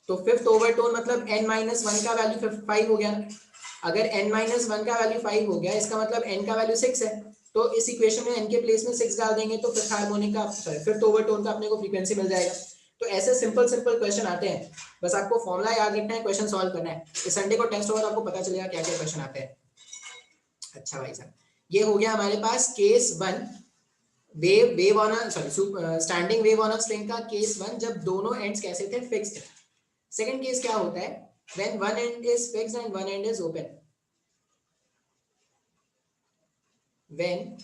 तो फिफ्थ ओवरटोन मतलब n माइनस 1 का वैल्यू 5 हो गया ना। अगर n माइनस 1 का वैल्यू 5 हो गया, इसका मतलब n का वैल्यू 6 है, तो इस इक्वेशन में n के प्लेस में 6 डाल देंगे तो फिफ्थ हार्मोनिक का, सॉरी फिफ्थ ओवरटोन का अपने को फ्रीक्वेंसी मिल जाएगा। तो ऐसे सिंपल सिंपल क्वेश्चन आते हैं, बस आपको फॉर्मूला याद रखना है, क्वेश्चन सॉल्व करना है। इस संडे को टेस्ट होगा तो आपको पता चलेगा क्या क्या क्वेश्चन आते हैं। अच्छा भाई साहब, ये हो गया हमारे पास case 1, wave on a sorry standing wave on a string का केस 1, जब दोनों एंड्स कैसे थे, फिक्स्ड। सेकंड केस क्या होता है, when one end is fixed and one end is open. When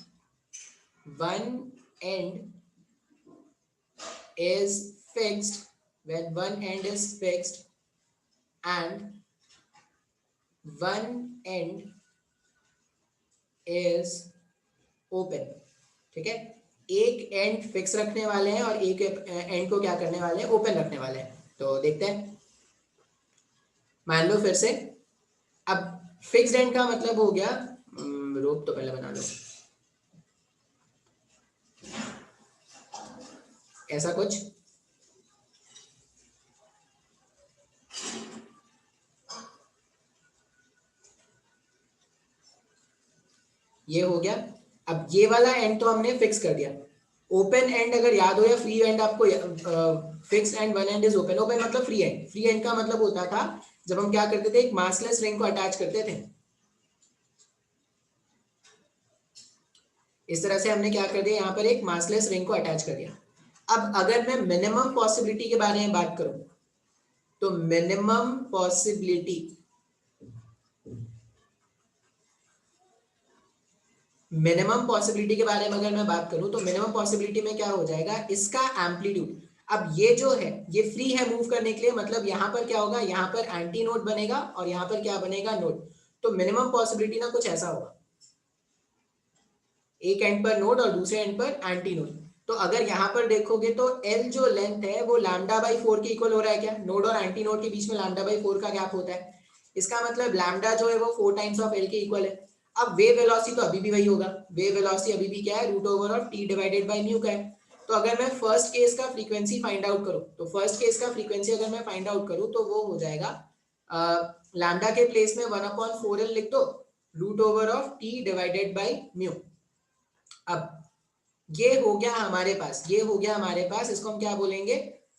one end is fixed, when one end is fixed and one end is open, ठीक है, एक एंड फिक्स रखने वाले हैं और एक एंड को क्या करने वाले हैं, ओपन रखने वाले हैं। तो देखते हैं, मान लो फिर से, अब फिक्स्ड एंड का मतलब हो गया, रोप तो पहले बना लो ऐसा कुछ, ये हो गया। अब ये वाला एंड तो हमने फिक्स कर दिया। ओपन एंड अगर याद हो या फ्री एंड आपको, fix and one and is open, open मतलब फ्री एंड। फ्री एंड का मतलब होता था जब हम क्या करते थे, एक मासलेस रिंग को अटैच करते थे। इस तरह से हमने क्या कर दिया, यहाँ पर एक मासलेस रिंग को अटैच कर दिया। अब अगर मैं मिनिमम पॉसिबिलिटी के बारे में बात करूं, तो मिनिमम पॉसिबिलिटी, मिनिमम पॉसिबिलिटी के बारे में अगर मैं बात करूं तो मिनिमम पॉसिबिलिटी में क्या हो जाएगा, इसका एम्पलीट्यूड। अब ये जो है ये फ्री है मूव करने के लिए, मतलब यहाँ पर क्या होगा, यहाँ पर एंटी नोड बनेगा और यहाँ पर क्या बनेगा, नोड। तो मिनिमम पॉसिबिलिटी ना कुछ ऐसा होगा, एक एंड पर नोड और दूसरे एंड पर एंटी नोड। तो अगर यहाँ पर देखोगे तो एल जो लेंथ है वो लैम्डा बाई 4 के इक्वल हो रहा है क्या, नोड और एंटी नोड के बीच में लैम्डा बाई 4 का गैप होता है, इसका मतलब लैम्डा जो है वो 4 टाइम्स ऑफ एल के इक्वल है। अब वेव वेलोसिटी तो अभी भी वही होगा, वेव वेलोसिटी अभी भी क्या है, root over of T divided by mu का है। तो अगर मैं फर्स्ट केस का फ्रीक्वेंसी फाइंड आउट करूं, तो फर्स्ट केस का फ्रीक्वेंसी अगर मैं फाइंड आउट करूं तो वो हो जाएगा लैम्डा के प्लेस में 1/4L लिख दो, root over of T divided by mu. अब ये हो गया हमारे पास, ये हो गया हमारे पास, इसको हम क्या बोलेंगे,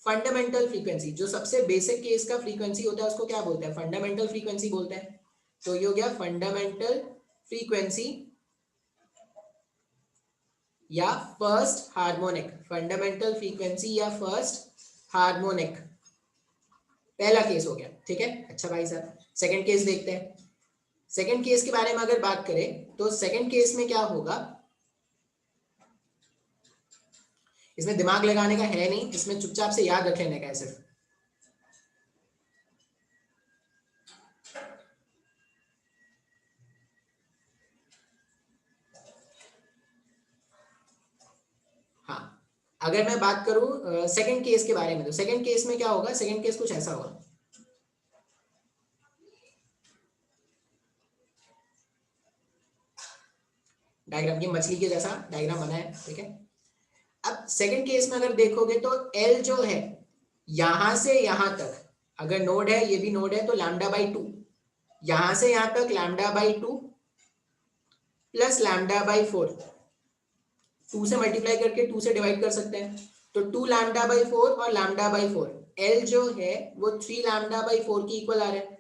फंडामेंटल फ्रीक्वेंसी। जो सबसे बेसिक केस का फ्रीक्वेंसी होता है उसको क्या बोलते हैं, फंडामेंटल फ्रीक्वेंसी बोलते हैं। तो ये हो गया फंडामेंटल फ्रीक्वेंसी या फर्स्ट हार्मोनिक, फंडामेंटल फ्रीक्वेंसी या फर्स्ट हार्मोनिक, पहला केस हो गया, ठीक है। अच्छा भाई साहब, सेकंड केस देखते हैं। सेकंड केस के बारे में अगर बात करें तो सेकंड केस में क्या होगा, इसमें दिमाग लगाने का है नहीं, इसमें चुपचाप से याद रख लेने का है सिर्फ। हाँ, अगर मैं बात करूं सेकंड केस के बारे में, तो सेकंड केस में क्या होगा, सेकंड केस कुछ ऐसा होगा, डायग्राम ये मछली के जैसा डायग्राम बना है, ठीक है। अब सेकंड केस में अगर देखोगे तो एल जो है यहां से यहां तक, अगर नोड है, ये भी नोड है, तो लैम्डा बाई 2, यहां से यहां तक lambda by 2 plus lambda by 4, 2 से मल्टीप्लाई करके 2 से डिवाइड कर सकते हैं, तो 2 लैम्डा बाई 4 और लैम्डा बाई 4, एल जो है वो 3 लैम्डा बाई 4 की इक्वल आ रहा है।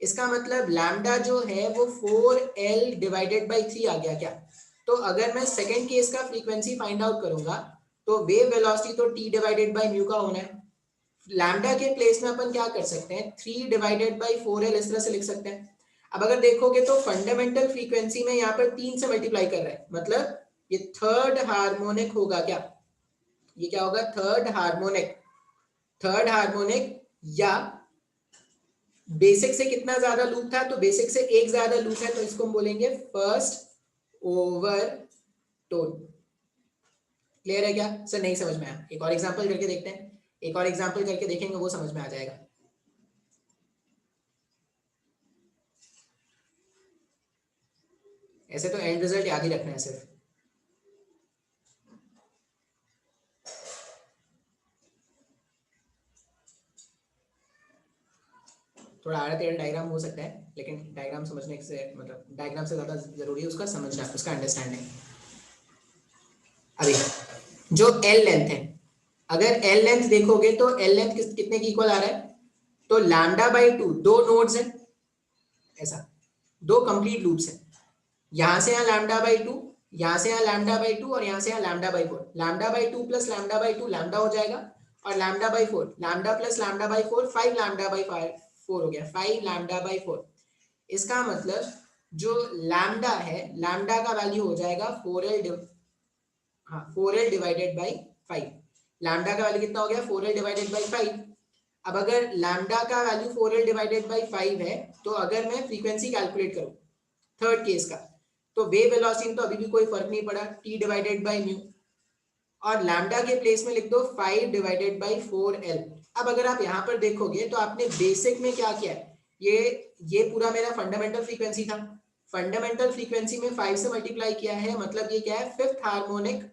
इसका मतलब लैम्डा जो है वो 4L डिवाइडेड बाई 3 आ गया क्या। तो अगर मैं सेकंड केस का फ्रीक्वेंसी फाइंड आउट करूंगा तो वेव वेलोसिटी तो t डिवाइडेड बाई म्यू का होना है, लैम्डा के प्लेस में अपन क्या कर सकते हैं, 3 डिवाइडेड बाई 4L इस तरह से लिख सकते हैं। अब अगर देखोगे तो फंडामेंटल फ्रीक्वेंसी में यहाँ पर 3 से मल्टीप्लाई कर रहा है, मतलब ये थर्ड हार्मोनिक होगा क्या, ये क्या होगा, थर्ड हार्मोनिक, थर्ड हार्मोनिक। या बेसिक से कितना ज्यादा लूप था, तो बेसिक से एक ज्यादा लूप है, तो इसको हम बोलेंगे फर्स्ट ओवर टोन। क्लियर है क्या सर, नहीं समझ में आया, एक और एग्जांपल करके देखते हैं, एक और एग्जांपल करके देखेंगे, वो समझ में आ जाएगा। ऐसे तो एंड रिजल्ट याद ही रखना है सिर्फ। थोड़ा आड़ा टेढ़ा डायग्राम हो सकता है, लेकिन डायग्राम समझने से, मतलब डायग्राम से ज्यादा जरूरी है उसका समझना, उसका अंडरस्टैंडिंग। अभी जो एल लेंथ है, अगर एल लेंथ देखोगे तो एल लेंथ कितने की इक्वल आ रहा है, तो लैम्डा बाई 2, दो नोड्स है, ऐसा दो कंप्लीट लूप्स है, यहां से यहाँ लैम्डा बाई 2, यहाँ से यहाँ लैम्डा बाई 2 और यहाँ से यहाँ lambda by 4, lambda by 2 plus lambda by 2 lambda हो जाएगा, और lambda by 4, lambda plus lambda by 4 5 lambda by 4 हो गया, 5 लैम्डा बाई 4। इसका मतलब जो लैम्डा है, लैम्डा का वैल्यू हो जाएगा 4L, हाँ 4L डिवाइडेड बाई 5, लैम्डा का वैल्यू कितना हो गया, 4L डिवाइडेड बाई 5। अब अगर लैम्डा का वैल्यू 4L डिवाइडेड बाई 5 है, तो अगर मैं फ्रीक्वेंसी कैलकुलेट करूं थर्ड केस का, तो वेव वेलोसिटी तो अभी भी कोई फर्क नहीं पड़ा, t डिवाइडेड बाई म्यू, और लैम्डा के प्लेस में लिख दो 5 डिवाइडेड बाई 4L। अब अगर आप यहाँ पर देखोगे तो आपने बेसिक में क्या किया है, ये पूरा मेरा फंडामेंटल फ्रीक्वेंसी था, फंडामेंटल फ्रीक्वेंसी में 5 से मल्टीप्लाई किया है, मतलब ये क्या है, फिफ्थ हार्मोनिक,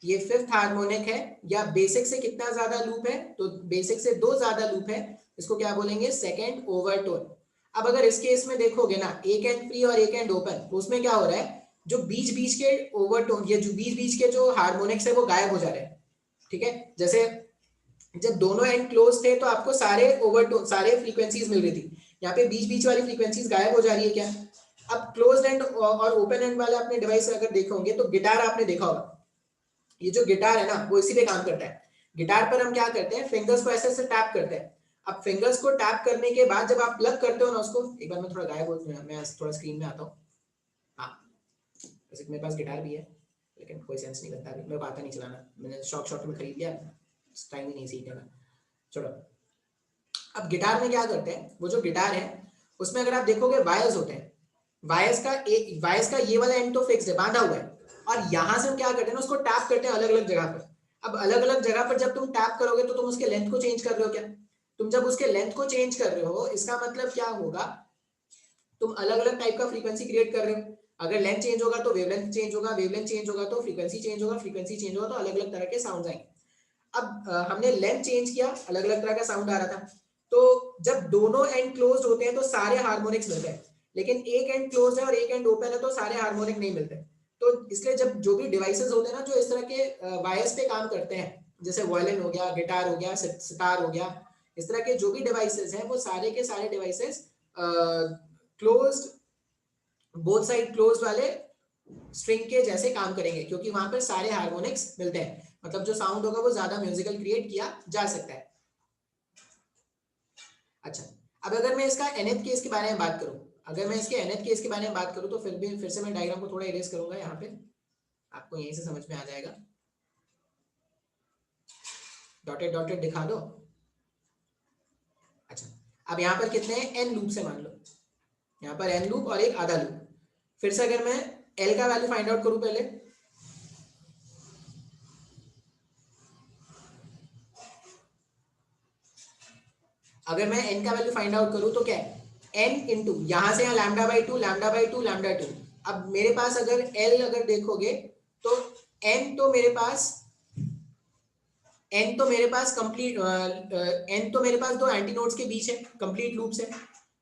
ये फिफ्थ हार्मोनिक है। या बेसिक से कितना ज्यादा लूप है, तो बेसिक से 2 ज्यादा लूप है, इसको क्या बोलेंगे, सेकंड ओवरटोन। अब अगर इस केस में देखोगे ना, एक एंड फ्री और एक एंड ओपन, तो उसमें क्या हो रहा है, जो बीच बीच के ओवरटोन, ये जो बीच बीच के जो हार्मोनिक्स है वो गायब हो जा रहे हैं, ठीक है। जैसे जब दोनों एंड क्लोज थे तो आपको सारे ओवरटोन, सारे फ्रीक्वेंसीज मिल रही थी, यहाँ पे बीच बीच वाली फ्रीक्वेंसीज गायब हो जा रही है क्या। अब क्लोज एंड और ओपन एंड वाले अपने डिवाइस अगर देखोगे तो गिटार आपने देखा होगा, ये जो गिटार है ना वो इसी पे काम करता है। गिटार पर हम क्या करते हैं, फिंगर्स को ऐसे ऐसे टैप करते हैं। अब फिंगर्स को टैप करने के बाद जब आप प्लग करते हो ना उसको, एक बार मैं थोड़ा गायब हो, मैं थोड़ा स्क्रीन में आता हूँ। हाँ, वैसे मेरे पास गिटार भी है, लेकिन कोई सेंस नहीं करता, अभी मैं आता नहीं चलाना, मैंने शौक में खरीद लिया, टाइम ही नहीं सीखने का। चलो अब गिटार में क्या करते हैं, वो जो गिटार है उसमें अगर आप देखोगे वायर्स होते हैं, वायर्स का ये वाला एंड तो फिक्स है, बांधा हुआ है, और यहाँ से हम क्या करते हैं ना, उसको टैप करते हैं अलग अलग जगह पर। अब अलग अलग जगह पर जब तुम टैप करोगे तो तुम उसके लेंथ को चेंज कर रहे हो क्या? तुम जब उसके लेंथ को चेंज कर रहे हो, इसका मतलब क्या होगा, तुम अलग अलग टाइप का फ्रीक्वेंसी क्रिएट कर रहे हो। अगर लेंथ चेंज होगा तो वेवलेंथ चेंज होगा, वेवलेंथ चेंज होगा तो फ्रीक्वेंसी चेंज होगा, फ्रीक्वेंसी चेंज होगा तो अलग अलग तरह के साउंड आएंगे। अब हमने लेंथ चेंज किया, अलग अलग तरह का साउंड आ रहा था, तो जब दोनों एंड क्लोज्ड होते हैं तो सारे हार्मोनिक्स मिलते हैं, लेकिन एक एंड क्लोज्ड है और एक एंड ओपन है तो सारे हार्मोनिक नहीं मिलते। तो इसलिए जब जो भी डिवाइसेस होते हैं ना जो इस तरह के वायर्स पे काम करते हैं, जैसे वायलिन हो गया, गिटार हो गया, सितार हो गया, इस तरह के जो भी डिवाइसेस हैं वो सारे के सारे devices closed, both side closed वाले स्ट्रिंग के जैसे काम करेंगे, क्योंकि वहां पर सारे हार्मोनिक्स मिलते हैं, मतलब जो साउंड होगा वो ज्यादा म्यूजिकल क्रिएट किया जा सकता है। अच्छा, अब अगर मैं इसका nth केस के बारे में बात करूं, अगर मैं इसके nth केस के बारे में बात करूं तो फिर से मैं डायग्राम को थोड़ा इरेज करूंगा, यहाँ पे आपको यहीं से समझ में आ जाएगा, डॉटेड डॉटेड दिखा दो। अच्छा, अब यहाँ पर कितने हैं, n लूप से मान लो, यहाँ पर n लूप और एक आधा लूप। फिर से अगर मैं l का वैल्यू फाइंड आउट करूं पहले, अगर मैं n का वैल्यू फाइंड आउट करूं तो क्या है, n इंटू यहां से यहाँ lambda by two, lambda by two, lambda two. अब मेरे पास अगर l अगर देखोगे तो n तो मेरे पास कंप्लीट n तो मेरे पास दो एंटी नोड्स के बीच है, कंप्लीट लूप है,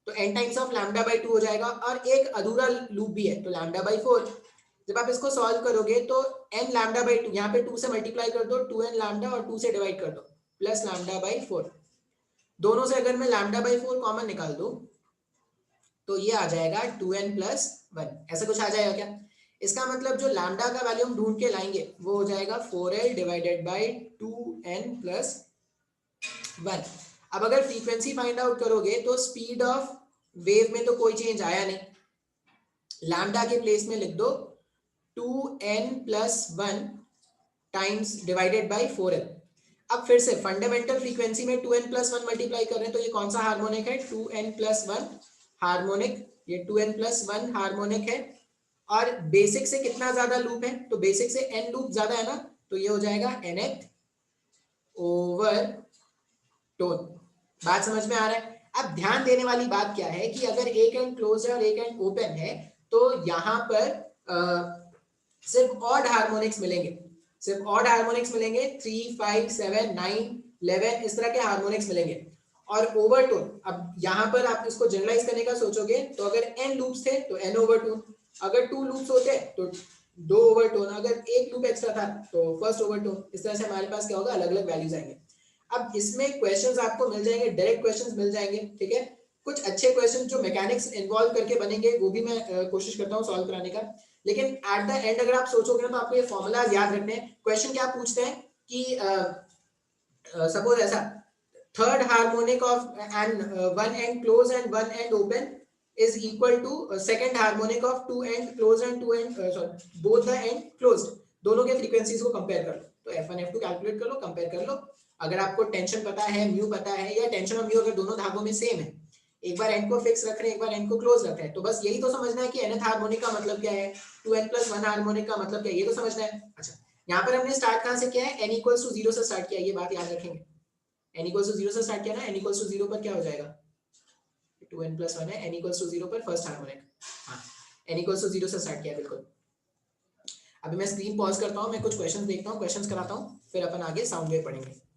तो n times of lambda by two हो जाएगा, और एक अधूरा लूप भी है तो लैम्डा बाई फोर। जब आप इसको सॉल्व करोगे तो n लैम्डा बाई टू, यहाँ पे 2 से मल्टीप्लाई कर दो, 2n लैम्डा, और 2 से डिवाइड कर दो, प्लस लैम्डा बाई फोर। दोनों से अगर मैं लैम्डा बाई फोर कॉमन निकाल दूं तो ये आ जाएगा 2n प्लस वन, ऐसा कुछ आ जाएगा क्या? इसका मतलब जो लैम्डा का वैल्यू हम ढूंढ के लाएंगे वो हो जाएगा 4l divided by 2n plus one. अब अगर फ्रीक्वेंसी फाइंड आउट करोगे तो स्पीड ऑफ वेव में तो कोई चेंज आया नहीं, लैम्डा के प्लेस में लिख दो 2n plus one times divided by 4l। अब फिर से फंडामेंटल फ्रीक्वेंसी में 2n प्लस वन मल्टीप्लाई कर रहे हैं तो ये कौन सा हार्मोनिक है, 2n प्लस वन हार्मोनिक, ये 2n प्लस वन हार्मोनिक है, और बेसिक से कितना ज्यादा लूप है, तो बेसिक से n लूप ज्यादा है ना, तो ये हो जाएगा nth ओवर टोन। बात समझ में आ रहा है? अब ध्यान देने वाली बात क्या है कि अगर एक एंड क्लोज है और एक एंड ओपन है तो यहाँ पर सिर्फ ऑड हार्मोनिक्स मिलेंगे, सिर्फ ऑड हार्मोनिक्स मिलेंगे, 3, 5, 7, 9, 11 इस तरह के हार्मोनिक्स मिलेंगे। और ओवरटोन, अब यहाँ पर आप इसको जनरलाइज करने का सोचोगे तो अगर n लूप्स थे तो n ओवरटोन, अगर 2 लूप्स होते तो 2 ओवरटोन, अगर एक लूप एक्स्ट्रा था तो फर्स्ट ओवरटोन। इस तरह से हमारे पास क्या होगा, अलग अलग वैल्यूज आएंगे। अब इसमें क्वेश्चंस आपको मिल जाएंगे, डायरेक्ट क्वेश्चंस मिल जाएंगे, ठीक है। कुछ अच्छे क्वेश्चन जो मैकेनिक्स इन्वॉल्व करके बनेंगे वो भी मैं कोशिश करता हूँ सॉल्व कराने का, लेकिन एट द एंड अगर आप सोचोगे ना तो आपको ये फॉर्मूलाज याद रखने हैं। क्वेश्चन क्या पूछते हैं कि सपोज ऐसा, third harmonic of and one and close and one and open is equal to second harmonic of two end closed and two end sorry both the end closed, दोनों के फ्रीक्वेंसीज को कंपेयर कर लो, तो f1 f2 कैलकुलेट कर लो, कंपेयर कर लो। अगर आपको टेंशन पता है, म्यू पता है, या टेंशन और म्यू अगर दोनों धागों में सेम है, एक बार एंड को फिक्स रख रहे हैं, एक बार एंड को क्लोज रख रहे हैं, तो बस यही तो समझना है कि nth हार्मोनिक का मतलब क्या है, 2n प्लस वन हार्मोनिक का मतलब क्या है, ये तो समझना है। अच्छा, यहाँ पर हमने स्टार्ट कहाँ से किया है, n इक्वल्स टू 0 से स्टार्ट किया, ये बात याद रखेंगे। n इक्वल्स टू 0 से स्टार्ट किया ना, n इक्वल्स टू 0 पर क्या हो जाएगा, 2n प्लस वन है, n इक्वल्स टू 0 पर फर्स्ट हार्मोनिक, हाँ n इक्वल्स टू 0 से स्टार्ट किया बिल्कुल। अभी मैं स्क्रीन पॉज करता हूँ, मैं कुछ क्वेश्चंस देखता हूँ, क्वेश्चंस कराता हूँ, फिर अपन आगे साउंड वेव पढ़ेंगे।